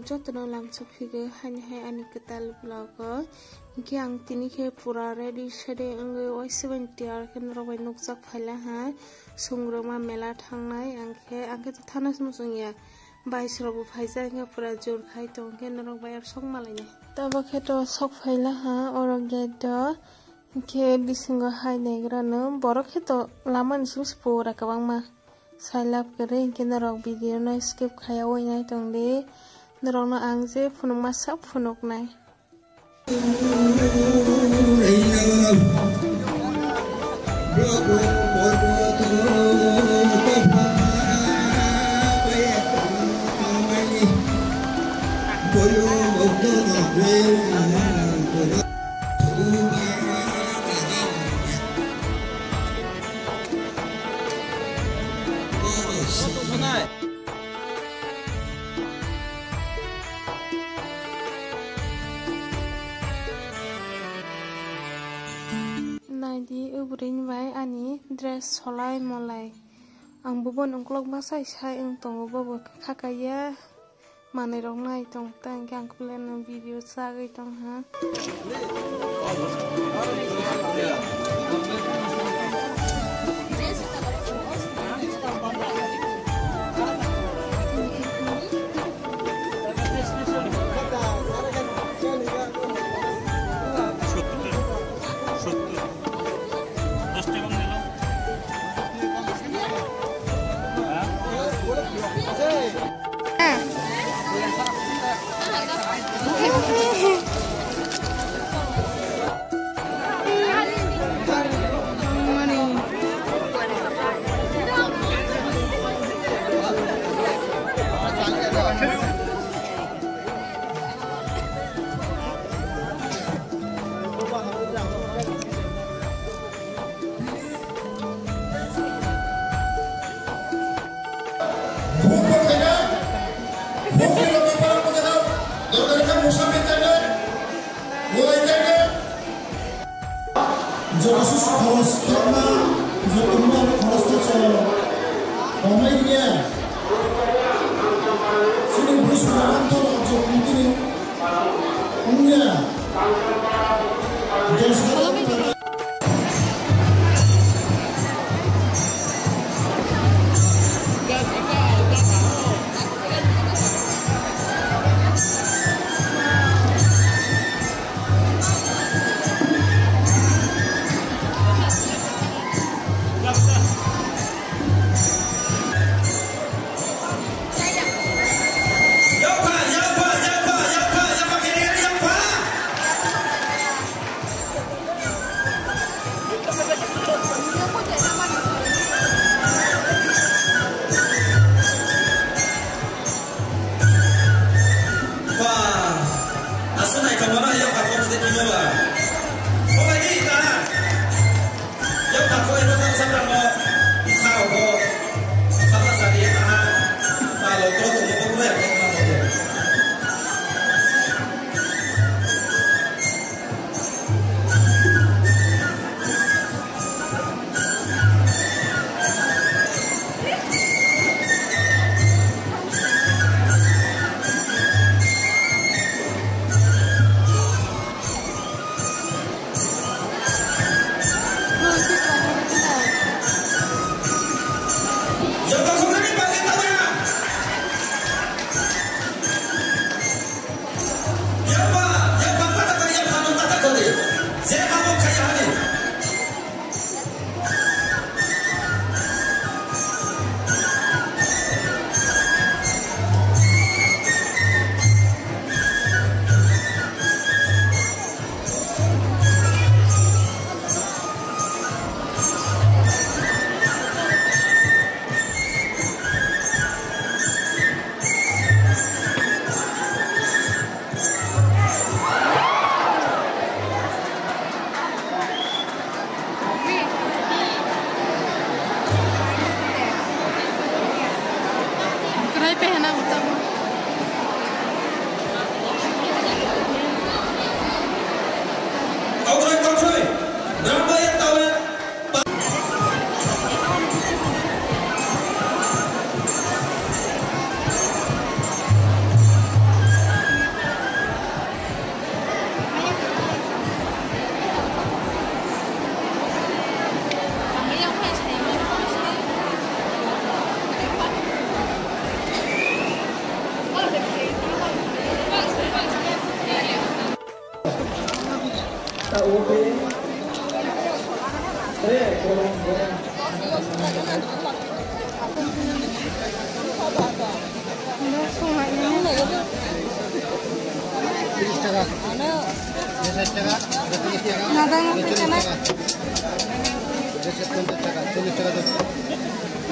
jotno lamsophigo hai ani ketal blogo ke ang tini ke pura ready shade ange oi 70 ar ken robai nukjak phaila ha sungroma mela thangnai angke to thanas musungya bais robu phaisa ke pura jor khai tong ke norok bayar sok malaine tabo ke to sok phaila ha orok gate do ke bisingo hai negrano borok ke to laman sus pura kabangma sailap kere ke norok video no skip khaya oi nai tong de norok no ang je phunuk ma sap phunuk nai Naidi ubrin bai ani dress solai molai ang bubon ongklok basai sai ang tongo bobo khakaya manai rong nai tong tang gang plan video sagai tong ha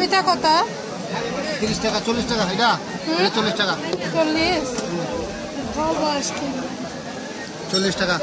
এটা কত 30 টাকা 40 টাকা এটা 40 টাকা 40 40 টাকা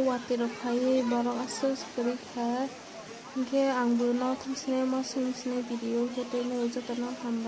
water khai borok asus kuri kha ke angbo no thamsne mo sumsne video hote no jotano hamba